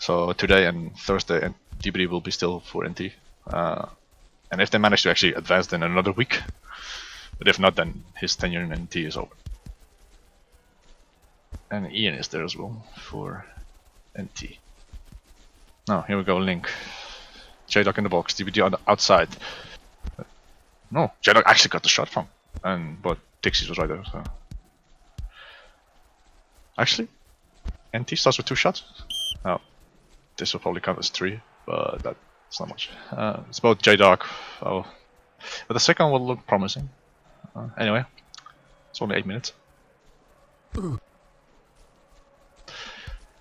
So today and Thursday, and DBD will be still for NT. And if they manage to actually advance, then another week. But if not, then his tenure in NT is over. And Ian is there as well for NT. Now, here we go, Link. J-Dog in the box, DBD on the outside. No, J-Dog actually got the shot from. But Dixie's was right there, so. Actually, NT starts with 2 shots. Oh, this will probably count as 3, but that's not much. It's about J-Dog. Oh, but the second one will look promising. Anyway, it's only 8 minutes.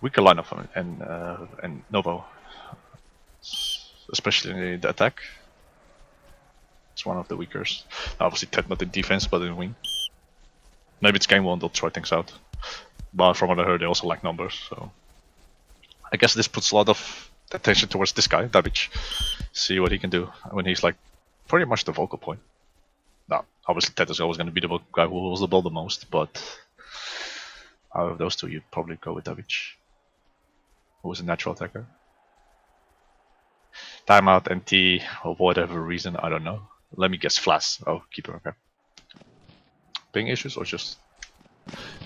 Weaker lineup from and Novo, especially the attack. It's one of the weakers. Obviously, Ted not in defense, but in wing. Maybe it's game 1, they'll try things out. But from what I heard, they also lack numbers, so I guess this puts a lot of attention towards this guy, Davic. See what he can do when he's like pretty much the focal point. Now, obviously Ted is always going to be the guy who holds the ball the most, but out of those two, you'd probably go with Davic, who is a natural attacker. Timeout, NT, for whatever reason, I don't know. Let me guess, Flash. Oh, keeper, okay. Ping issues or just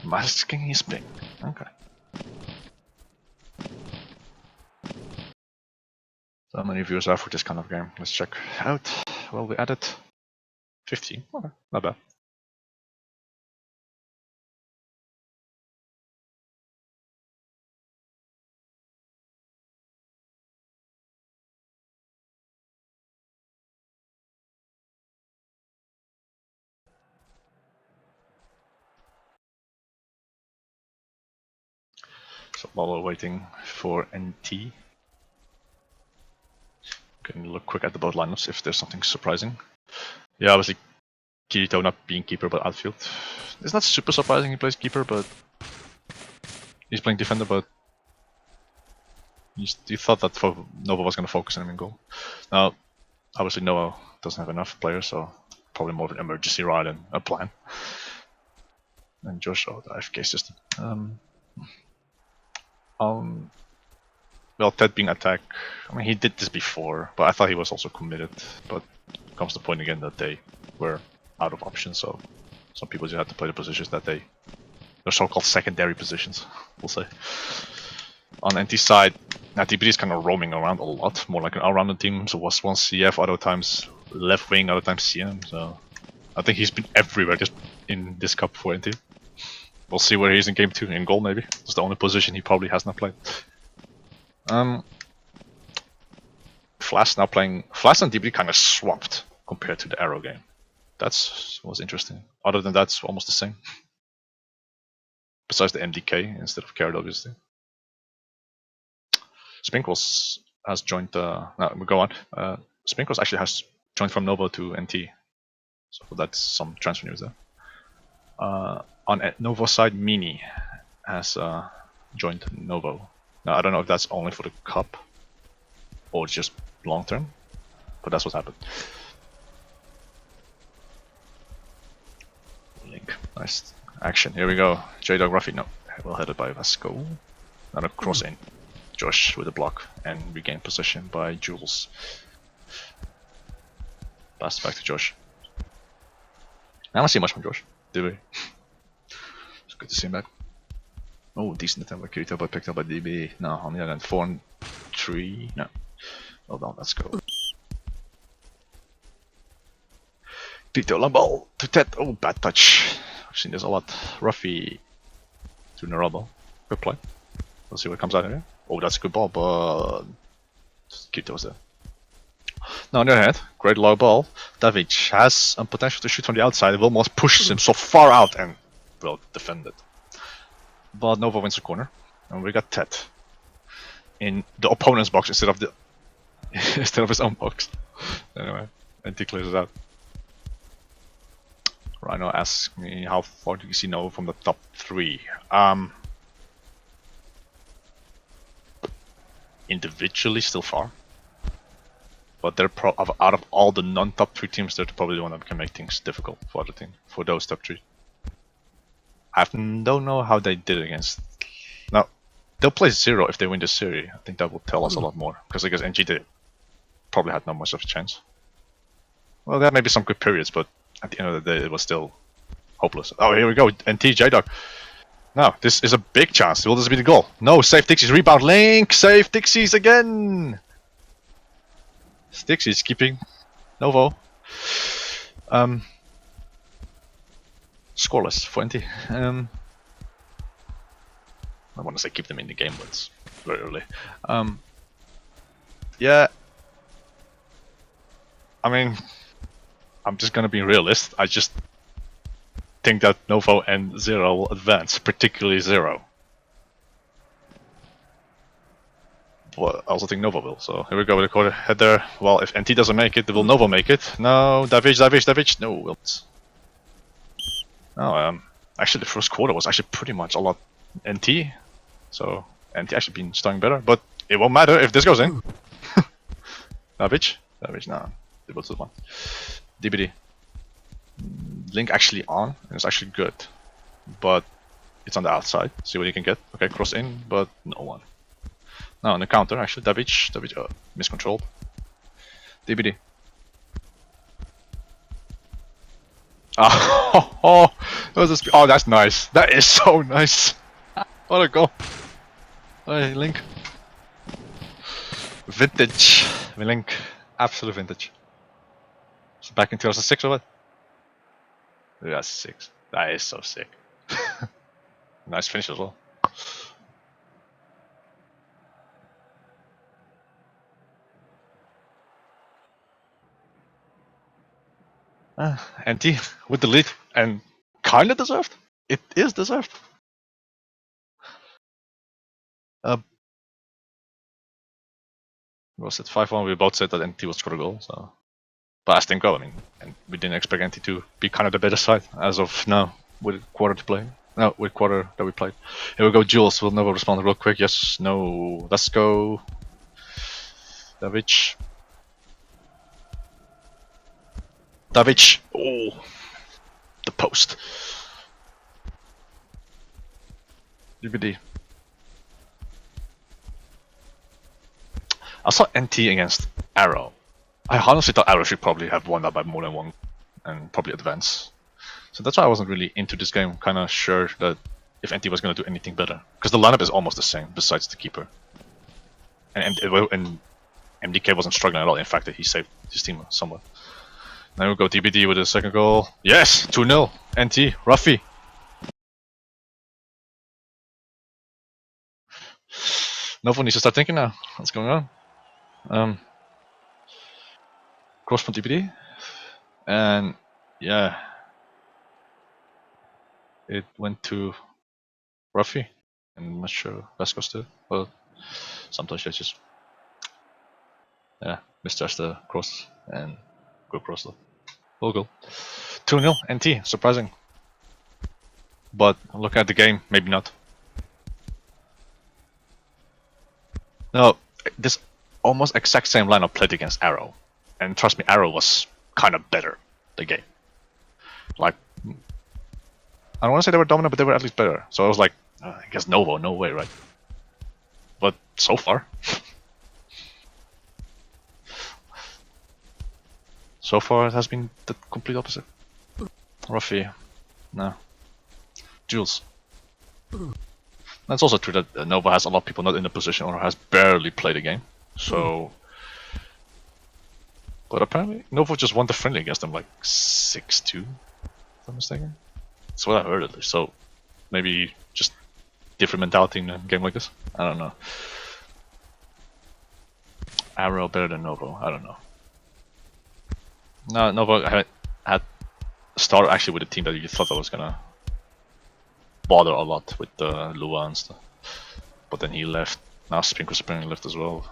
masking his ping? Okay. So how many viewers are for this kind of game? Let's check out. Well, we added 15. Okay, not bad. So while we're waiting for NT, can look quick at the both lineups if there's something surprising. Yeah, obviously Kirito not being keeper but outfield. It's not super surprising he plays keeper, but he's playing defender, but you thought that Novo was going to focus on him in goal. Now, obviously Novo doesn't have enough players, so probably more of an emergency rather than a plan. And Josh, the AFK system. Well, Ted being attacked, I mean, he did this before, but I thought he was also committed. But it comes to the point again that they were out of options, so some people just had to play the positions that they're so-called secondary positions, we'll say. On NT side, DBD is kind of roaming around a lot, more like an all-rounder team. So was once CF, other times left wing, other times CM. So I think he's been everywhere just in this cup for NT. We'll see where he is in game 2, in goal maybe. It's the only position he probably has not played. Flash now playing. Flash and DBD kind of swapped compared to the Arrow game. That was interesting. Other than that, it's almost the same. Besides the MDK instead of Carrot, obviously. Spinkles has joined. No, we go on. Spinkles actually has joined from Novo to NT, so that's some transfer news there. On Novo side, Mini has joined Novo. Now I don't know if that's only for the cup or just long term, but that's what happened. Link, nice action. Here we go. J-Dog Ruffy, no, well headed by Vasco. Another cross in. Josh with a block and regain possession by Jules. Pass back to Josh. I don't see much from Josh, do we? It's good to see him back. Oh, decent attempt by Kirito, but picked up by DB. No, on the other hand, 4 and 3. No. Well done, let's go. Kirito, long ball to Ted. Oh, bad touch. I've seen this a lot. Ruffy to Narabo. Good play. Let's see what comes out of here. Oh, that's a good ball, but Kirito was there. Now on the other hand, great low ball. David has a potential to shoot from the outside. Wilmot pushes him so far out and well defended. But Novo wins the corner, and we got Ted in the opponent's box instead of his own box. Anyway, and he clears it out. Rhino asks me how far do you see Novo from the top 3? Individually, still far. But they're out of all the non-top 3 teams, they're probably the one that can make things difficult for other teams, for those top 3. I don't know how they did against. No, they'll play 0 if they win this series. I think that will tell us a lot more. Because I guess NG did probably had not much of a chance. Well, there may be some good periods, but at the end of the day, it was still hopeless. Oh, here we go. NT J-Dog. Now, this is a big chance. Will this be the goal? No, save Dixie's rebound. Link, save Dixie's again. Dixie's keeping Novo. Scoreless for NT. I want to say keep them in the game, but it's very early. Yeah. I mean, I'm just gonna be realist. I just think that Novo and 0 will advance, particularly 0. But I also think Novo will, so here we go with the quarter header. Well, if NT doesn't make it, will Novo make it? No, Davic, no, Wilt. No, actually the first quarter was actually pretty much a lot NT, so NT actually been starting better, but it won't matter if this goes in. Davic, no, they both one. DBD. Link actually on, and it's actually good, but it's on the outside. See what you can get. Okay, cross in, but no one. Now on the counter, actually, Davic, miscontrolled. DBD. Oh, oh, that's nice. That is so nice. What a goal. Hey, Link. Vintage. Link. Absolute vintage. It's back in 2006 or what? That's 6. That is so sick. Nice finish as well. NT with the lead, and kinda deserved. It is deserved. Was it 5-1? We both said that NT would score a goal, so. But as things go, I mean, and we didn't expect NT to be kind of the better side as of now with a quarter to play. No, with quarter that we played. Here we go, Jules. We'll never respond real quick. Yes, no. Let's go. Davic. Oh, the post. UBD. I saw NT against Arrow. I honestly thought Arrow should probably have won that by more than 1 and probably advance. So that's why I wasn't really into this game, kind of sure that if NT was going to do anything better. Because the lineup is almost the same, besides the keeper. And MDK wasn't struggling at all, in fact, that he saved his team somewhat. Now we go DBD with the second goal. Yes! 2-0! NT, Ruffy! Novo needs to start thinking now. What's going on? Cross from DBD. And yeah. It went to Ruffy. I'm not sure Vasco still. Well, sometimes they just misjudge the cross and go cross though. We'll go. 2-0 NT, surprising. But looking at the game, maybe not. No, this almost exact same lineup played against Arrow. And trust me, Arrow was kind of better, the game. Like, I don't want to say they were dominant, but they were at least better. So I was like, I guess Novo, no way, right? But so far. So far it has been the complete opposite. Ruffy, no. Jules. That's also true that Novo has a lot of people not in the position or has barely played the game. So... But apparently Novo just won the friendly against them like 6-2, if I'm mistaken. That's what I heard at least, so maybe just different mentality in a game like this? I don't know. Arrow better than Novo, I don't know. No, Novo had started actually with a team that you thought that was gonna bother a lot with Lua and stuff. But then he left, now Spinkus apparently left as well.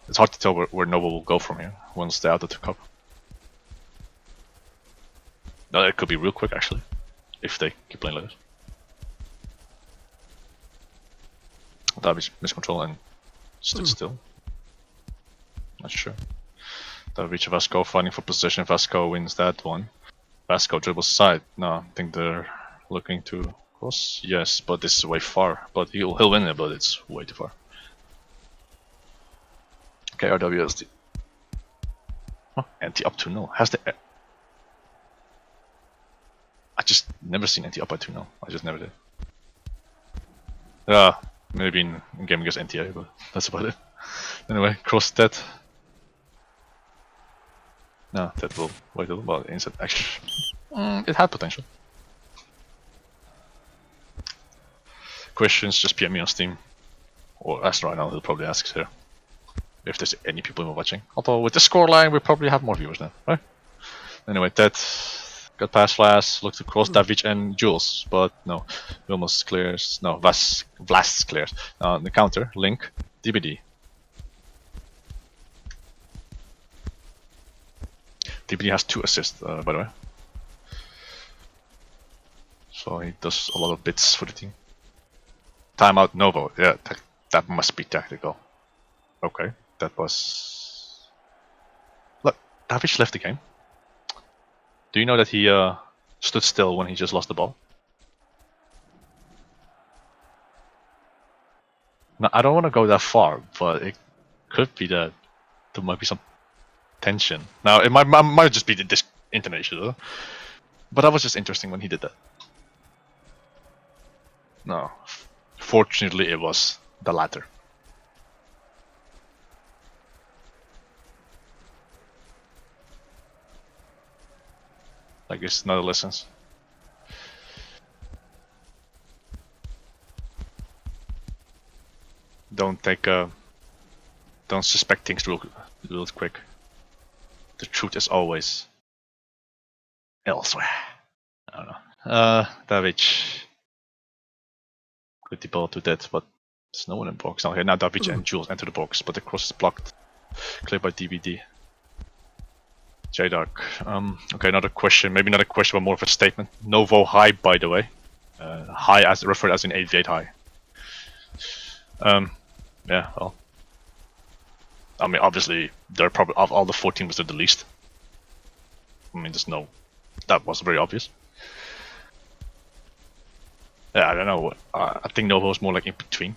It's hard to tell where Novo will go from here once they're out of the cup. No, it could be real quick actually, if they keep playing like this. Davic miscontrol and stood still. Not sure. Davic Vasco fighting for possession. Vasco wins that one. Vasco dribbles side. No, I think they're looking to Cross, yes, but this is way far. But he'll win it, but it's way too far. Okay, RWSD. Huh, anti up 2-0. Has the... I just never seen anti up by 2-0. I just never did. Maybe in game against NTA, but that's about it. Anyway, cross that. No, that will wait a little while. Inside action. It had potential. Questions, just PM me on Steam. Or ask right now, he'll probably ask here. If there's any people watching. Although with the scoreline, we probably have more viewers now, right? Anyway, that got past Flash, looked across Davic and Jules, but no. Vilmos clears. No, Vlast clears. The counter, Link, DBD. DBD has 2 assists, by the way. So he does a lot of bits for the team. Timeout Novo. Yeah, that must be tactical. Okay, that was... Look, Davic left the game. Do you know that he stood still when he just lost the ball? Now, I don't want to go that far, but it could be that there might be some tension. Now, it might just be this internet issue, though. But that was just interesting when he did that. No, fortunately, it was the latter. Like, it's another lessons. Don't suspect things real quick. The truth is always elsewhere. I don't know. Davic. Good the ball to that, but there's no one in the box. Okay, now Davic and Jules enter the box, but the cross is blocked. Cleared by DBD. J-Dark. Okay, another question. Maybe not a question, but more of a statement. Novo high, by the way. High as referred as in 88 high. Yeah, well. I mean, obviously, they're probably, of all the 4 teams, they're the least. I mean, there's no... That was very obvious. Yeah, I don't know. I think Novo is more like in between.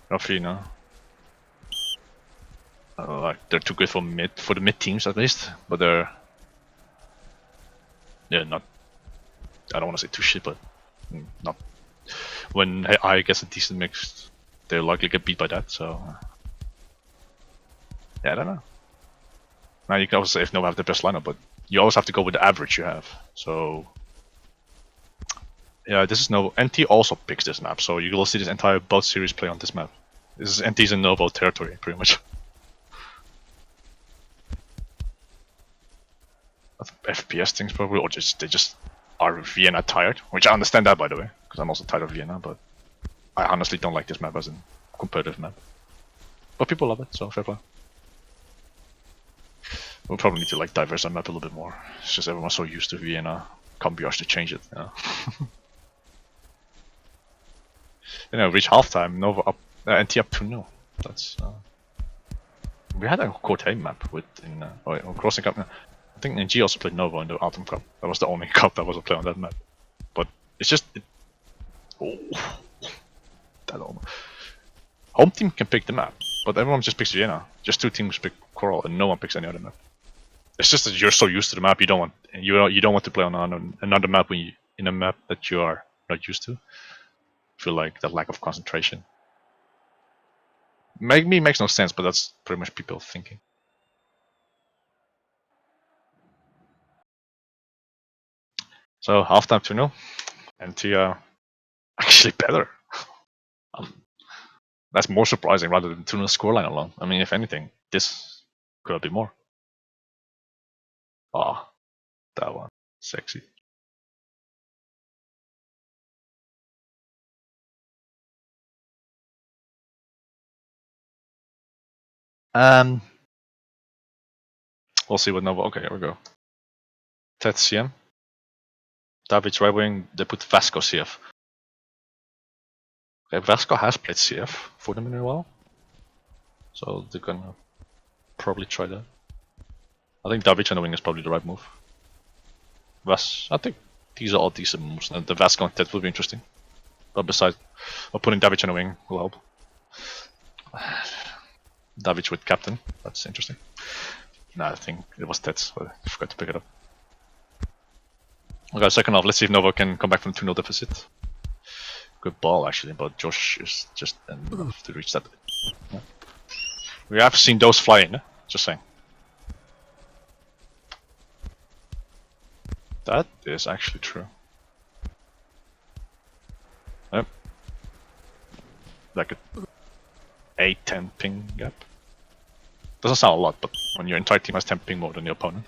Roughly, no. Like they're too good for the mid teams at least, but they're not. I don't want to say too shit, but not. When I guess a decent mix, they'll likely get beat by that. So yeah, I don't know. Now you can also say if Novo have the best lineup, but you always have to go with the average you have. So yeah, this is Novo. NT also picks this map, so you will see this entire both series play on this map. This is NT's and Novo territory, pretty much. FPS things probably, or they just are Vienna tired, which I understand that, by the way, because I'm also tired of Vienna, but I honestly don't like this map as a competitive map. But people love it, so fair play. We'll probably need to like diverse our map a little bit more. It's just everyone's so used to Vienna, Cambios to change it. Reach halftime, Nova up, NT up 2-0. That's we had a Corte map with Crossing Cup. I think NG also played Novo in the Autumn Cup. That was the only cup that was a play on that map. But it's just... that almost... Home team can pick the map, but everyone just picks Vienna. Just 2 teams pick Coral, and no one picks any other map. It's just that you're so used to the map, you don't want to play on another map in a map that you are not used to. I feel like that lack of concentration. Makes no sense, but that's pretty much people thinking. So halftime 2-0, and actually better. That's more surprising rather than 2-0 scoreline alone. I mean, if anything, this could have been more. That one, sexy. We'll see what Novo. Okay, here we go. Ted CM. David's right wing. They put Vasco CF. Okay, Vasco has played CF for them in a while, so they're gonna probably try that. I think David on the wing is probably the right move. I think these are all decent moves. And the Vasco and Ted will be interesting. But besides, putting Davic on the wing will help. Davic with captain, that's interesting. Nah, I think it was Ted's, but I forgot to pick it up. Okay, second half, let's see if Novo can come back from 2-0 deficit. Good ball actually, but Josh is just enough to reach that. Yeah. We have seen those fly in, just saying. That is actually true. Yep. Like a 8-10 ping gap. Doesn't sound a lot, but when your entire team has 10 ping more than your opponent.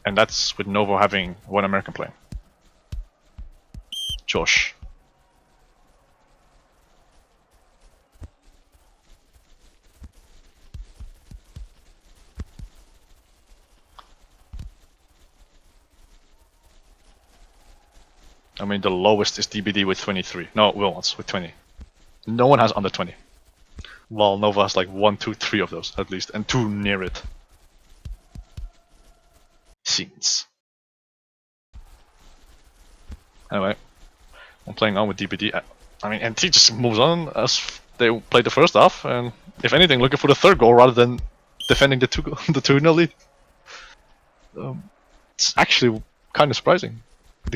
And that's with Novo having one American player. Josh. I mean, the lowest is DBD with 23. No, Wilmots with 20. No one has under 20. While Nova has like 1, 2, 3 of those at least, and 2 near it. Scenes. Anyway, I'm playing on with DBD. I mean, NT just moves on as they played the first half, and if anything, looking for the third goal rather than defending the 2-0 lead. It's actually kind of surprising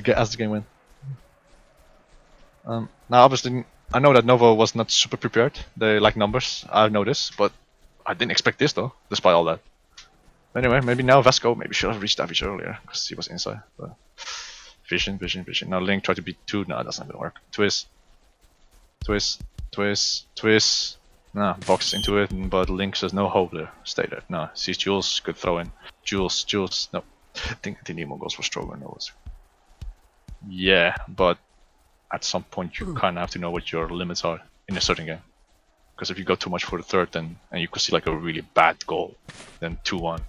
as the game went. Now, obviously, I know that Novo was not super prepared. They like numbers, I know this, but I didn't expect this though, despite all that. Anyway, maybe now Vasco maybe should have reached Davic earlier, because he was inside. But vision. Now Link tried to beat 2, no, that's not gonna work. Twist. Nah, box into it, but Link says no hope there. Stay there. No, sees Jules, good throw in. Jules, no. I think Nemo goes for stronger nose. Yeah, but at some point you kind of have to know what your limits are in a certain game. Because if you go too much for the third, then and you could see like a really bad goal, then 2-1.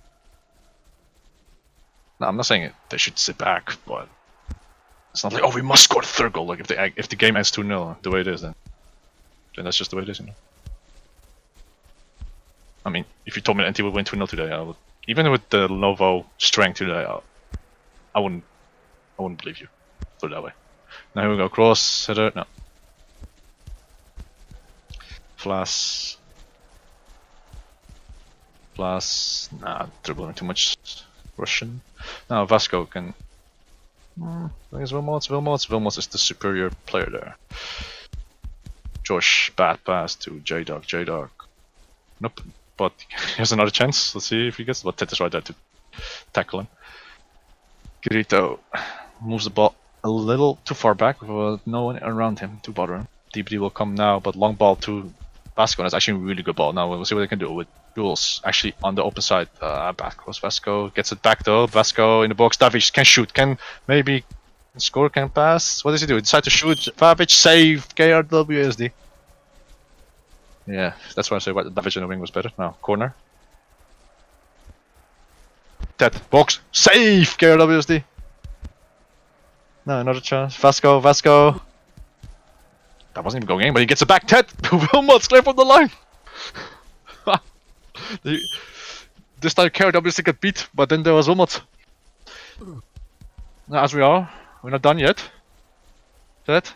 Now I'm not saying they should sit back, but it's not like, oh, we must score the third goal. Like if the game ends 2-0 the way it is, then that's just the way it is, you know. I mean, if you told me NT would win 2-0 today, I would, even with the Novo strength today, I wouldn't believe you. Put it that way. Now here we go, cross, header, no. Flash, nah, dribbling too much Russian. Now Vasco can... I think it's Wilmots is the superior player there. Josh, bad pass to J-Dog. Nope, but he has another chance. Let's see if he gets it. But Ted is right there to tackle him. Grito moves the ball a little too far back with no one around him to bother him. DBD will come now, but long ball to Vasco. That's actually a really good ball. Now we'll see what they can do with Jules actually on the open side. Back close. Vasco gets it back though. Vasco in the box. Davic can shoot. Can maybe score. Can pass. What does he do? He decides to shoot. Davic save. KRWSD. Yeah, that's why I say Davic in the wing was better. Now corner. Ted box save. KRWSD. No, another chance. Vasco. That wasn't even going in, but he gets it back. Ted! Wilmots clear from the line! This time KRWC got beat, but then there was Wilmots. Now, as we are, we're not done yet. Ted.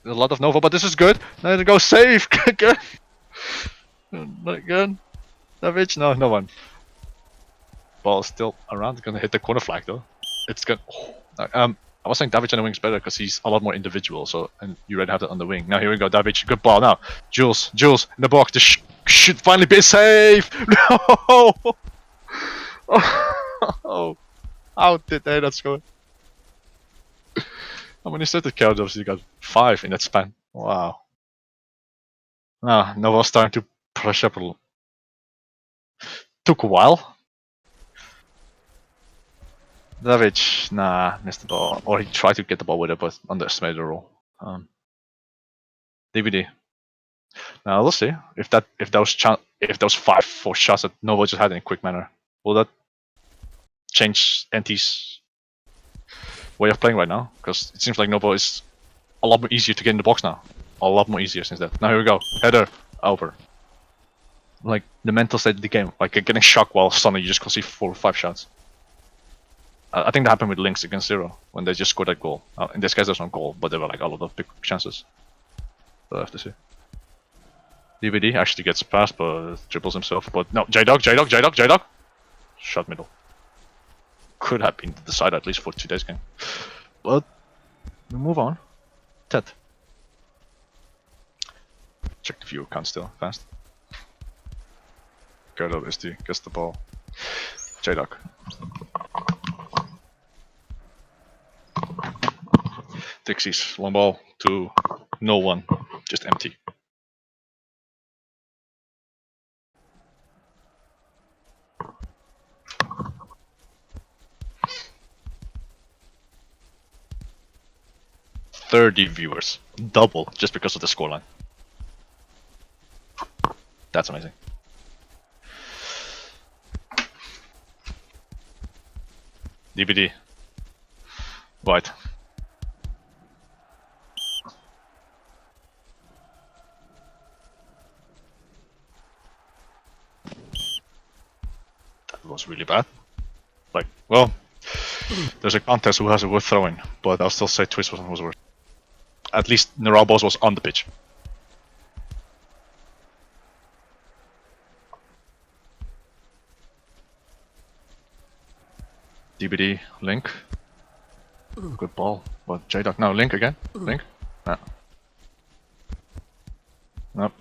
There's a lot of Novo, but this is good. Now they go save again. Again. Davic? No one. Ball is still around. It's gonna hit the corner flag though. It's gonna. I was saying Davic on the wing is better because he's a lot more individual, so and you already have that on the wing. Now here we go, Davic, good ball now. Jules in the box, this should finally be a save! No! Oh, how did they not score? How many set the counters? You got 5 in that span. Wow. Now, Novo's starting to push up a little. Took a while. Davic, nah, missed the ball. Or he tried to get the ball with it, but underestimated the roll. DVD. Now we'll see if those 5 forced shots that Novo just had in a quick manner, will that change NT's way of playing right now? Because it seems like Novo is a lot more easier to get in the box now. A lot more easier since that. Now here we go. Header over. Like the mental state of the game, like getting shocked while suddenly you just concede 4 or 5 shots. I think that happened with Lynx against Zero when they just scored that goal. In this case, there's no goal, but there were like a lot of big chances. So I have to see. DVD actually gets past, but dribbles himself. But no, J-Dog. Shot middle. Could have been decided at least for today's game. But we move on. Ted. Check the viewer count still, fast. Gerdo SD gets the ball. J-Dog. Dixies, long ball to no one, just empty. "30 viewers, double just because of the scoreline. That's amazing. DBD. White. That was really bad. Like, well, there's a contest who has it worth throwing, but I'll still say Twist was worse. At least Nerabos was on the pitch. DBD, Link. Good ball. But J-Dog now, Link again? Link? No. Nope.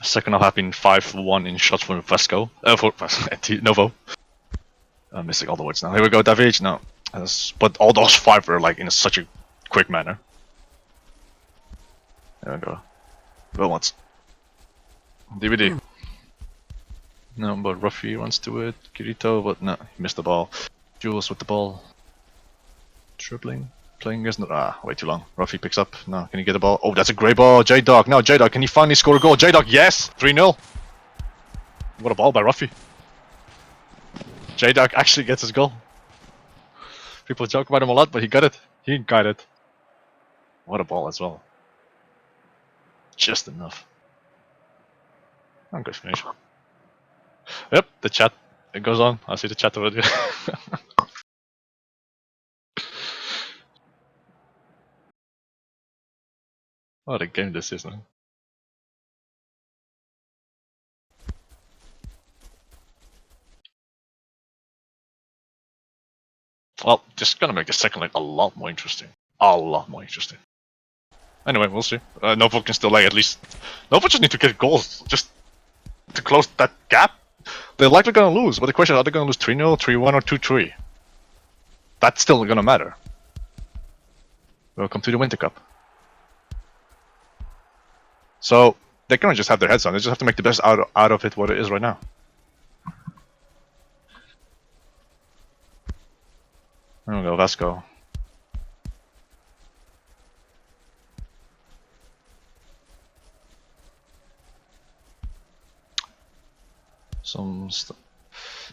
Second half been 5-1 in shots for Vasco. For Novo. I'm missing all the words now. Here we go, David. No. But all those 5 were like in such a quick manner. There we go. Go once. DVD. No, but Ruffy runs to it. Kirito, but no, he missed the ball. Jules with the ball. Dribbling. Playing against. Way too long. Ruffy picks up. No, can he get the ball? Oh, that's a great ball. J-Dog. No, J-Dog, can he finally score a goal? J-Dog, yes! 3-0. What a ball by Ruffy. J-Dog actually gets his goal. People joke about him a lot, but he got it. He got it. What a ball as well. Just enough. I'm good finish. Yep, the chat. It goes on. I see the chat already. What a game this is, man. Well, just gonna make the second leg a lot more interesting. A lot more interesting. Anyway, we'll see. Novo can still at least. Novo just need to get goals just to close that gap. They're likely gonna lose, but the question is, are they gonna lose 3-0, 3-1, or 2-3? That's still gonna matter. Welcome to the Winter Cup. So they're gonna just have their heads on. They just have to make the best out of it, what it is right now. There we go, Vasco.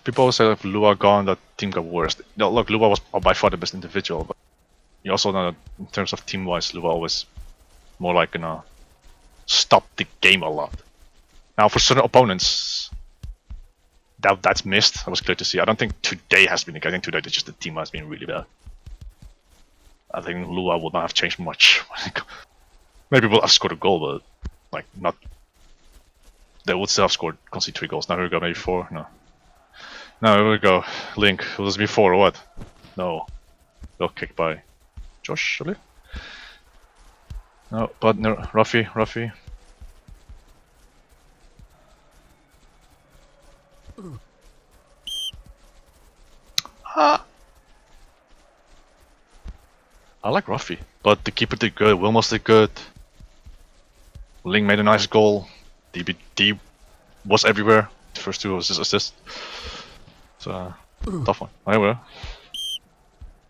People always say if Lua gone, that team got worse. No, look, Lua was by far the best individual, but you also know that in terms of team-wise, Lua always more like, you know, stop the game a lot. Now, for certain opponents, that's missed. That was clear to see. I don't think today has been the case. I think today just the team has been really bad. I think Lua would not have changed much. Maybe we'll have scored a goal, but like not. They would still have scored, conceded 3 goals. Now here we go, maybe 4. No. Now here we go. Link. Will this be 4 or what? No. Well kicked by Josh, I believe. No, but no, Ruffy. I like Ruffy, but the keeper did good, Wilmos did good. Ling made a nice goal. DBD was everywhere. The first 2 was his assist. So, tough one. Anyway,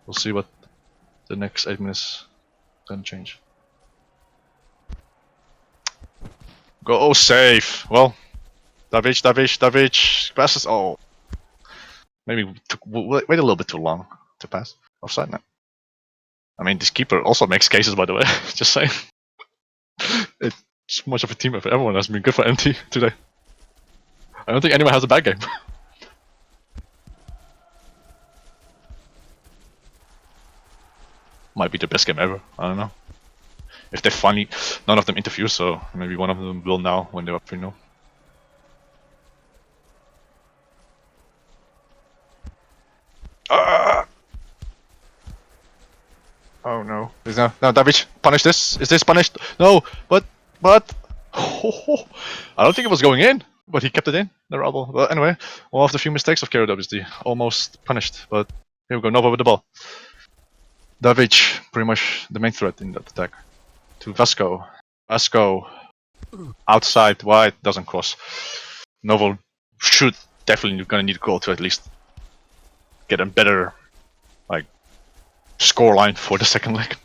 we'll see what the next 8 minutes gonna change. Go, oh, safe. Well, David passes. Oh, maybe wait a little bit too long to pass. Offside now. I mean, this keeper also makes cases, by the way. Just saying. It's much of a team effort. Everyone has been good for MT today. I don't think anyone has a bad game. might be the best game ever. I don't know. If they finally, none of them interview, so maybe one of them will now when they're up 3-0. Oh no. Is now David, punish this? Is this punished? No, but I don't think it was going in, but he kept it in, the elbow. But anyway, one of the few mistakes of Kerry obviously, almost punished, but here we go, Novo with the ball. David, pretty much the main threat in that attack. To Vasco. Vasco, outside, wide, doesn't cross. Novo should definitely gonna need a goal to at least get a better, like, scoreline for the second leg.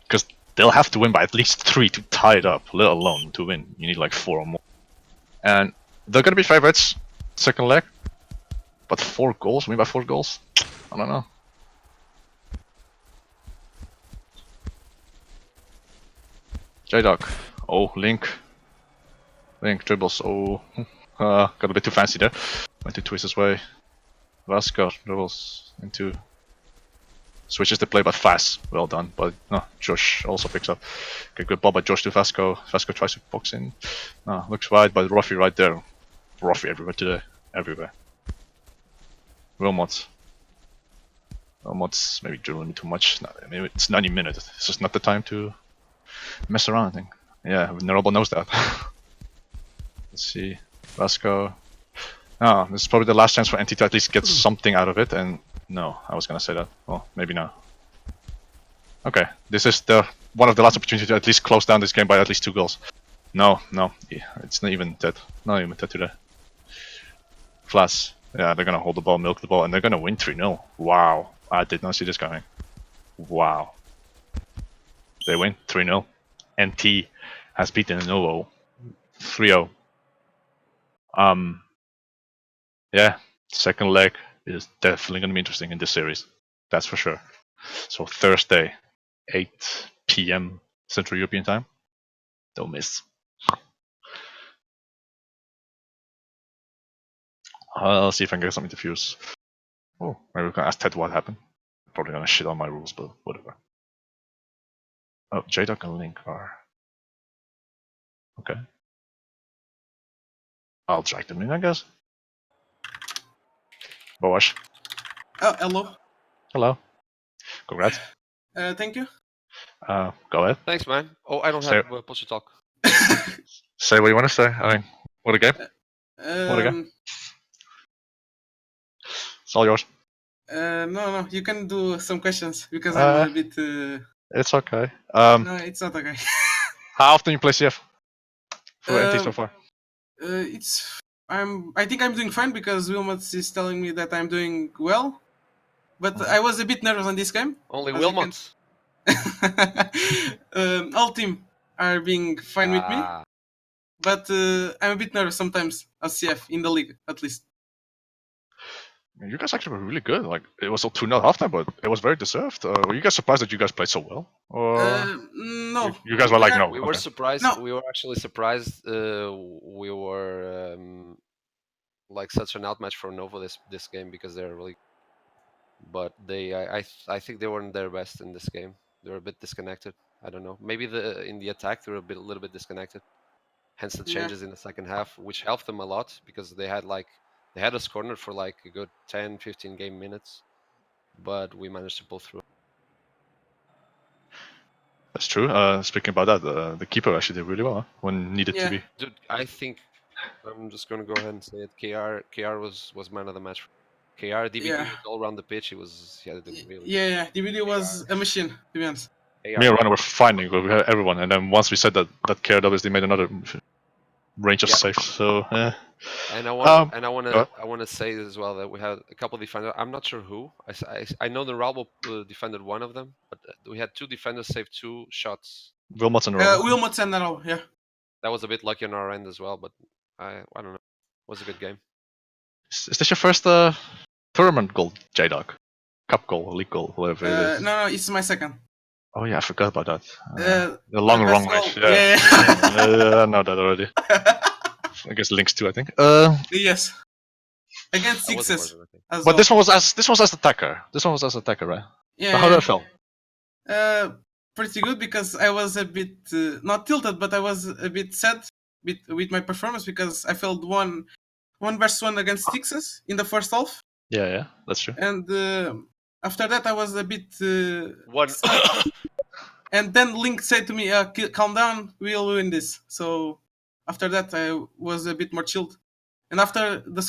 Because they'll have to win by at least 3 to tie it up, let alone to win. You need like 4 or more. And they're gonna be favorites, second leg. But 4 goals, win by 4 goals? I don't know. J-Dog. Oh, Link. Link dribbles. Oh, got a bit too fancy there. Went to twist his way. Vasco dribbles into. Switches the play, but fast. Well done. But no, Josh also picks up. Okay, good ball by Josh to Vasco. Vasco tries to box in. No, looks wide, but Ruffy right there. Ruffy everywhere today. Everywhere. Wilmot's maybe dribbling too much. No, I mean, it's 90 minutes. It's just not the time to mess around, I think. Yeah, Novo knows that. Let's see. Vasco. Oh, this is probably the last chance for NT to at least get something out of it, and no, I was gonna say that. Well, maybe not. Okay, this is the one of the last opportunities to at least close down this game by at least 2 goals. No, it's not even dead. Not even dead today. Flas. Yeah, they're gonna hold the ball, milk the ball, and they're gonna win 3-0. Wow, I did not see this coming. Wow. They win 3-0. NT has beaten Novo 3-0. Yeah, second leg is definitely gonna be interesting in this series. That's for sure. So Thursday, 8 p.m. Central European time. Don't miss. I'll see if I can get some interviews. Oh, maybe we can ask Ted what happened. Probably gonna shit on my rules, but whatever. Oh, J-Dog and Link are... Okay. I'll drag them in, I guess. Boas. Oh, hello. Hello. Congrats. Thank you. Go ahead. Thanks, man. Oh, I don't Say- have push to talk. Say what you want to say. I mean, what a game. What a game. It's all yours. No, you can do some questions because I'm a bit. It's okay. No, it's not okay. How often you play CF? For NT so far? I think I'm doing fine because Wilmot is telling me that I'm doing well, but I was a bit nervous on this game. Only Wilmot. All team are being fine with me, but I'm a bit nervous sometimes on CF in the league, at least. You guys actually were really good. Like, it was a 2-0 halftime, but it was very deserved. Were you guys surprised that you guys played so well? Or No. you guys were like, no. We were surprised. No. We were actually surprised. We were like such an outmatch for Novo this game because they're really. But I think they weren't their best in this game. They were a bit disconnected. I don't know. Maybe in the attack they were a little bit disconnected. Hence the changes in the second half, which helped them a lot because they had us cornered for like a good 10, 15 game minutes, but we managed to pull through. That's true. Speaking about that, the keeper actually did really well when needed to be. Dude, I think I'm just gonna go ahead and say it. KR was man of the match. KR DVD was all around the pitch. He had to do really. Yeah. DVD was a machine, to be honest. Me and Ryan were finding, but we had everyone, and then once we said that KR obviously made another range of saves. So And I want to say as well that we had a couple of defenders. I'm not sure who. I know the Ralbo defended one of them, but we had 2 defenders save 2 shots. Wilmot and Ralbo. Wilmot and Ralbo, yeah. That was a bit lucky on our end as well, but I don't know. It was a good game. Is this your first tournament goal, J-Dog? Cup goal, league goal, whatever it is? No, it's my second. Oh yeah, I forgot about that. The long range. Yeah. I know that already. I guess links too, I think. Yes. Against Sixes. But this one was as attacker. This one was as attacker, right? Yeah. So how did that feel? Pretty good, because I was a bit not tilted, but I was a bit sad with my performance, because I failed one versus one against Texas in the first half, Yeah, that's true. and after that I was a bit One. sad. And then Link said to me, "Calm down, we'll win this." So after that I was a bit more chilled, and after the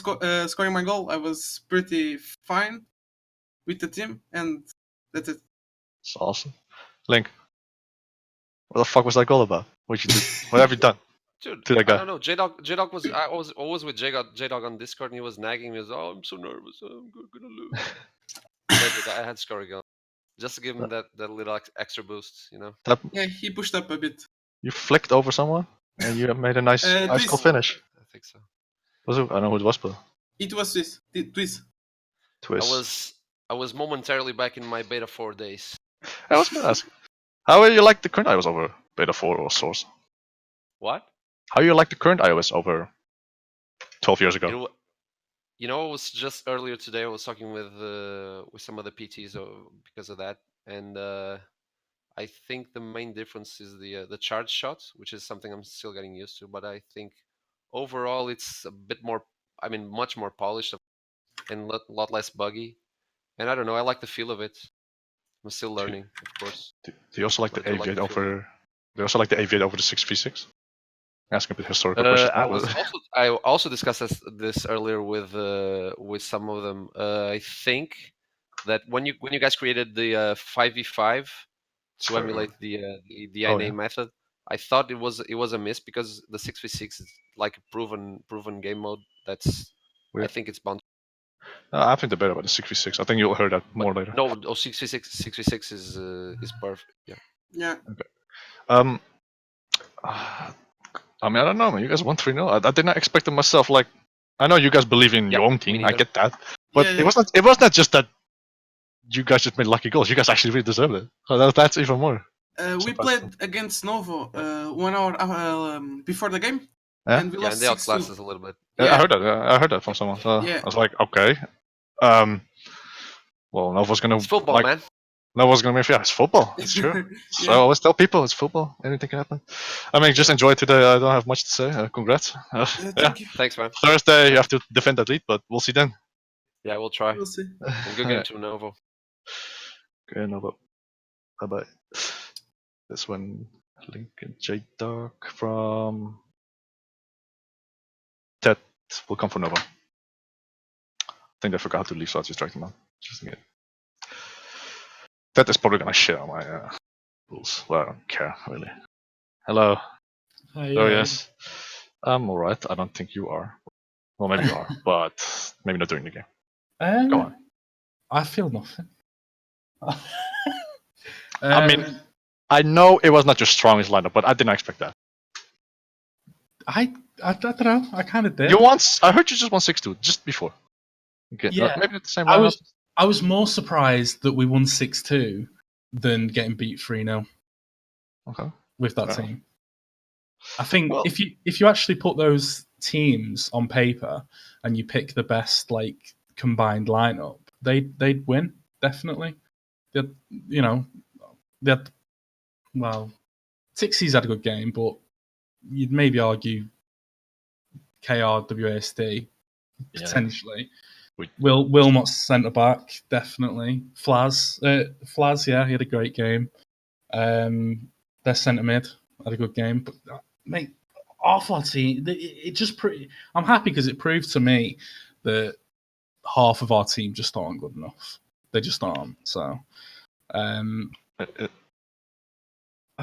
scoring my goal, I was pretty fine with the team, and that's it. It's awesome. Link, what the fuck was that goal about? What you did? What have you done Dude, to that I guy? don't know. J-Dog was. I was always with J-Dog on Discord, and he was nagging me. He was, "Oh, I'm so nervous. I'm gonna lose." Magic, I had to score a goal just to give him that little extra boost, you know. That Yeah, he pushed up a bit. you flicked over someone and you made a nice cool Twist. finish. I think so. Was it? I don't know who it was, but It was Twist. Twist. twist. I was momentarily back in my beta 4 days. I was gonna ask, how do you like the current iOS over Beta 4 or Source? What? How you like the current iOS over 12 years ago? It was just earlier today. I was talking with some of the PTs because of that, and I think the main difference is the charge shot, which is something I'm still getting used to. But I think overall it's a bit more, much more polished and a lot less buggy. And I don't know, I like the feel of it. I'm still learning, of course. Do you also like the But I do like AV8 the feel. over? Do you also like the AV8 over the 6v6? Asking a bit historical questions now. I also discussed this earlier with some of them. I think that when you guys created the 5v5 to emulate the INA method, I thought it was a miss, because the 6v6 is like a proven game mode. I think it's bound. I think the better about the 6v6. I think you'll hear that more later. No, 6v6 is perfect. Yeah. Yeah. Okay. I mean, I don't know, man. You guys won 3-0. I did not expect it myself. Like, I know you guys believe in your own team. I get that, but Yeah, it wasn't. It was not just that you guys just made lucky goals. You guys actually really deserved it. So that's even more. We played against Novo 1 hour before the game, Yeah? and we Yeah, lost and they outclassed 6-2. us a little bit. Yeah, I heard that. I heard that from someone. So Yeah. I was like, okay. Well, Novo's gonna It's football, man. Novo's gonna be. Yeah, it's football. It's true. So I always tell people it's football. Anything can happen. I mean, just enjoy today. I don't have much to say. Congrats. Yeah. Thank you. Thanks, man. Thursday you have to defend that lead, but we'll see then. Yeah, we'll try. We'll see. And good game to Novo. Okay, Novo. Bye bye. This one, Link and J-Dog from Ted will come for Novo. I think they forgot to leave, so I'll just drag them out. Just in case. Ted is probably gonna shit on my rules. Well, I don't care really. Hello. Hi, Oh yes. I'm alright. I don't think you are. Well, maybe you are, but maybe not during the game. Go on. I feel nothing. I mean, I know it was not your strongest lineup, but I didn't expect that. I don't know. I kind of did. I heard you just won 6-2 just before. Okay, Yeah, maybe it's the same lineup. I was more surprised that we won 6-2 than getting beat 3-0. Okay. With that team. I think if you actually put those teams on paper and you pick the best like combined lineup, they'd win definitely. Tixies had a good game, but you'd maybe argue KRWASD potentially. Wilmot's centre back definitely. Flaz, yeah, he had a great game. Their centre mid had a good game, but mate, half our team. I'm happy because it proved to me that half of our team just aren't good enough. They just aren't. So, I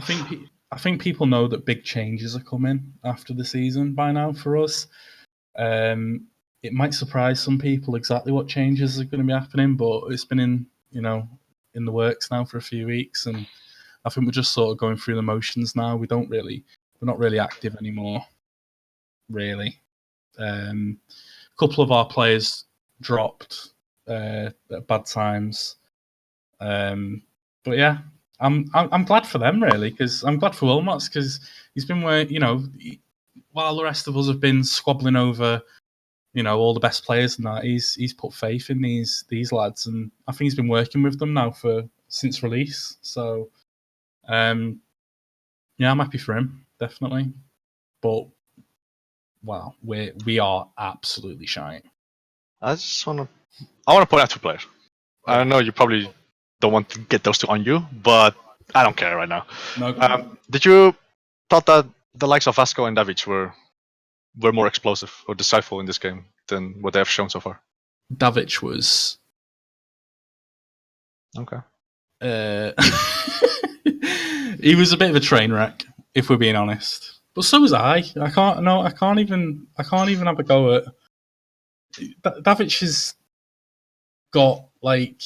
think people know that big changes are coming after the season by now for us. It might surprise some people exactly what changes are going to be happening, but it's been in the works now for a few weeks, and I think we're just sort of going through the motions now. We're not really active anymore, really. A couple of our players dropped at bad times, but yeah, I'm glad for them really, because I'm glad for Wilmots, because he's been while the rest of us have been squabbling over all the best players and that, he's put faith in these lads, and I think he's been working with them now for since release. So, yeah, I'm happy for him, definitely. But wow, we are absolutely shite. I want to point out 2 players. I know you probably don't want to get those 2 on you, but I don't care right now. No, Did you thought that the likes of Vasco and Davic were more explosive or decisive in this game than what they have shown so far? Davic was. Okay. He was a bit of a train wreck, if we're being honest. But so was I. I can't even have a go at. Davic has got like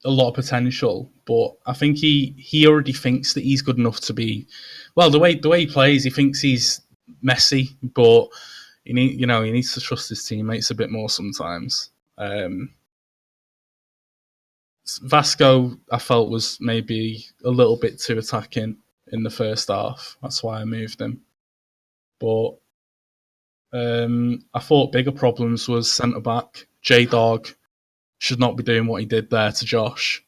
a lot of potential, but I think he already thinks that he's good enough to be. Well, the way he plays, he thinks he's Messi, but he needs to trust his teammates a bit more sometimes. Vasco, I felt, was maybe a little bit too attacking in the first half. That's why I moved him. But I thought bigger problems was centre back. J-Dog should not be doing what he did there to Josh.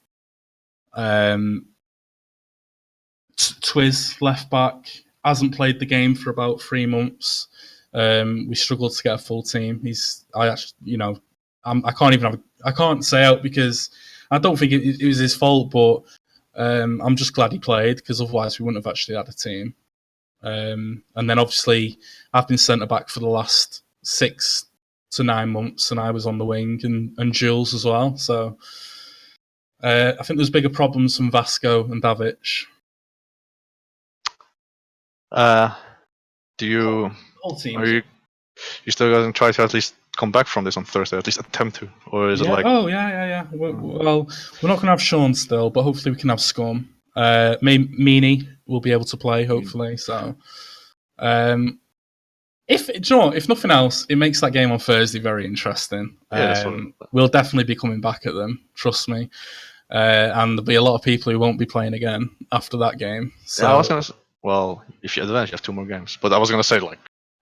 Twiz, left back, hasn't played the game for about 3 months. We struggled to get a full team. I can't say out because I don't think it was his fault, but I'm just glad he played because otherwise we wouldn't have actually had a team. And then obviously I've been centre back for the last 6 to 9 months, and I was on the wing, and Jules as well. So I think there's bigger problems from Vasco and Davic. Do you Whole team. are you still going to try to at least come back from this on Thursday, at least attempt to, or is it like? Oh yeah. Well, we're not going to have Sean still, but hopefully we can have Scum. Meanie will be able to play hopefully. So, if nothing else, it makes that game on Thursday very interesting. We'll definitely be coming back at them. Trust me. And there'll be a lot of people who won't be playing again after that game. So Yeah, I was gonna. Well, if you advance, you have 2 more games. But I was gonna say, like,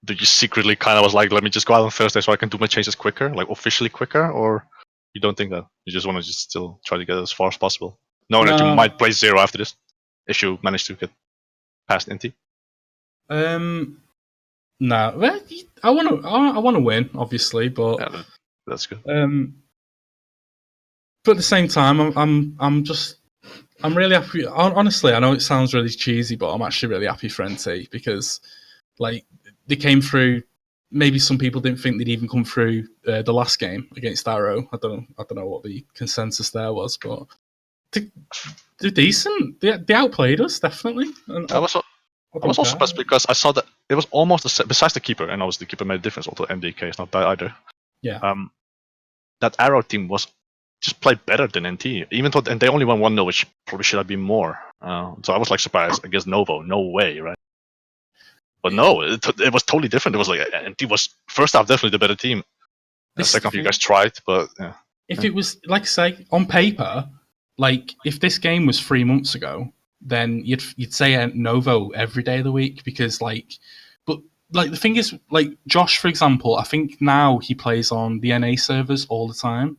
did you secretly kind of was like, let me just go out on Thursday so I can do my changes quicker, like officially quicker, or you don't think that you just want to just still try to get as far as possible, knowing that you might play 0 after this if you manage to get past NT? No, well, I want to win, obviously, but Yeah, that's good. But at the same time, I'm really happy. Honestly, I know it sounds really cheesy, but I'm actually really happy for NT because, like, they came through. Maybe some people didn't think they'd even come through the last game against Arrow. I don't know what the consensus there was, but they're decent. They outplayed us definitely. And I was also surprised because I saw that it was almost besides the keeper, and obviously the keeper made a difference. Although MDK is not bad either. Yeah. That Arrow team was just played better than NT, even though and they only won 1-0, which probably should have been more. So I was like surprised against Novo. No way, right? But no, it was totally different. It was like NT was first half definitely the better team. The second half you guys tried, but yeah. If it was like I say on paper, like if this game was 3 months ago, then you'd say Novo every day of the week because but the thing is, like Josh, for example, I think now he plays on the NA servers all the time.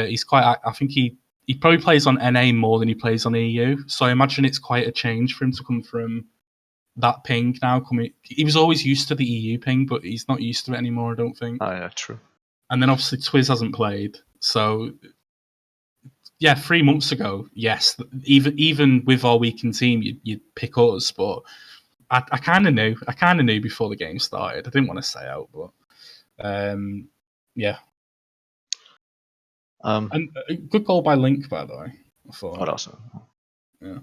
He's quite. I think he probably plays on NA more than he plays on EU. So I imagine it's quite a change for him to come from that ping now. He was always used to the EU ping, but he's not used to it anymore. I don't think. Oh yeah, true. And then obviously Twiz hasn't played, so yeah, 3 months ago, yes, even with our weakened team, you'd pick us, but I kind of knew. I kind of knew before the game started. I didn't want to say out, but yeah. And a good goal by Link, by the way. I thought. What else? Yeah.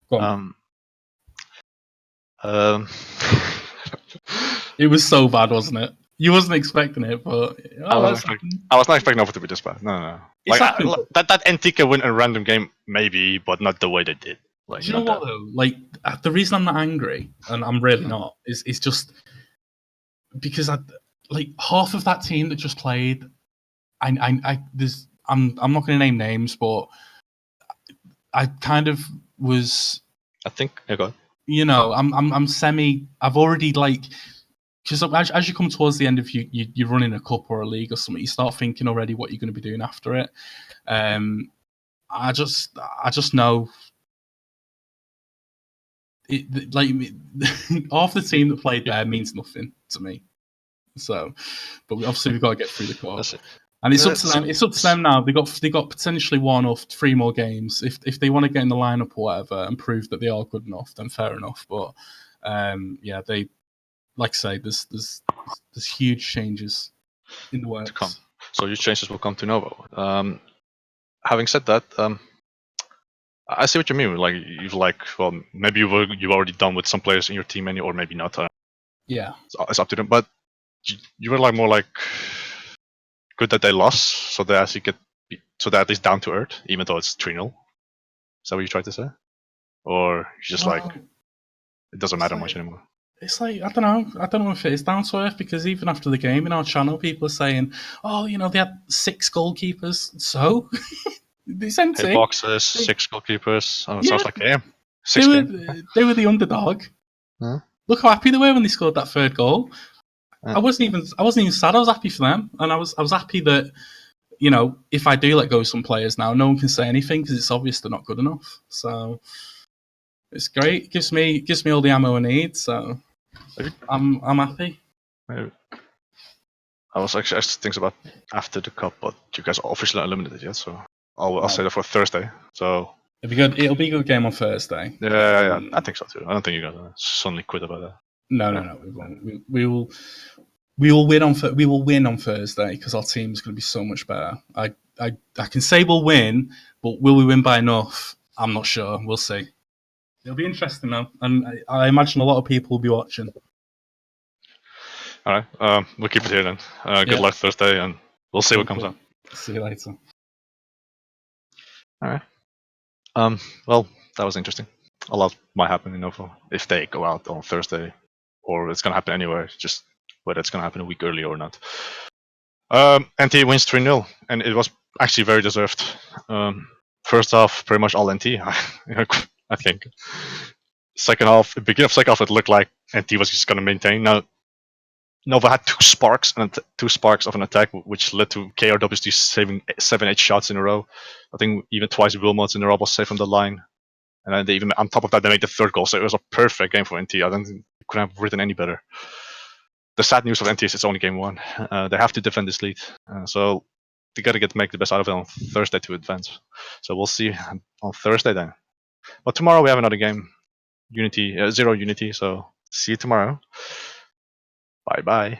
Go on. It was so bad, wasn't it? You wasn't expecting it, but I was not expecting Novo to be this bad. No. Like that NTK win a random game, maybe, but not the way they did. Like, do you know what though? Like the reason I'm not angry, and I'm really not, is just because half of that team that just played. I'm not going to name names, but I kind of was. I think. Yeah, go on. You know, I'm semi. I've already because as you come towards the end of you're running a cup or a league or something, you start thinking already what you're going to be doing after it. I'm I just know it. Like half the team that played there means nothing to me. So, but obviously we've got to get through the quarter. That's it. And it's up to them. It's up to them now. They got potentially 1 or 3 more games. If they want to get in the lineup or whatever and prove that they are good enough, then fair enough. But yeah, they, like I say, there's huge changes in the works to come. So huge changes will come to Novo. Having said that, I see what you mean. Like you've well, maybe you've already done with some players in your team, or maybe not. Yeah, It's up to them. But you were like more like good that they lost, so they actually so they're at least down to earth, even though it's 3-0. Is that what you tried to say? Or you just like it doesn't matter much anymore? It's like I don't know if it is down to earth, because even after the game in our channel, people are saying, "Oh, they had 6 goalkeepers, so it's empty." 8 boxes, 6 goalkeepers. Oh, it Yeah. sounds like game. 6 games. They were the underdog. Huh? Look how happy they were when they scored that 3rd goal. Yeah. I wasn't even sad. I was happy for them, and I was happy that if I do let go of some players now, no one can say anything because it's obvious they're not good enough. So it's great. It gives me all the ammo I need. So I'm happy. Maybe. I was actually thinking about after the cup, but you guys are officially not eliminated yet, so I'll say that for Thursday. So it'll be good. It'll be a good game on Thursday. Yeah, I think so too. I don't think you're gonna suddenly quit about that. No, we won't. We will win on Thursday because our team is going to be so much better. I can say we'll win, but will we win by enough? I'm not sure. We'll see. It'll be interesting though, and I imagine a lot of people will be watching. All right, we'll keep it here then. Good luck Thursday, and we'll see what comes out. See you later. All right. Well, that was interesting. A lot might happen in Novo if they go out on Thursday, or it's gonna happen anywhere. Just whether it's gonna happen a week earlier or not. NT wins 3-0, and it was actually very deserved. First half, pretty much all NT. I think. Second half, the beginning of second half, it looked like NT was just gonna maintain. Now, Nova had 2 sparks of an attack, which led to KRWs saving 7-8 shots in a row. I think even twice Wilmots in a row was saved from the line. And then they even, on top of that, they made the 3rd goal. So it was a perfect game for NT. I don't think it could have written any better. The sad news of NT is it's only game 1. They have to defend this lead. So they got to make the best out of it on Thursday to advance. So we'll see on Thursday then. But tomorrow we have another game. Unity, 0 Unity. So see you tomorrow. Bye-bye.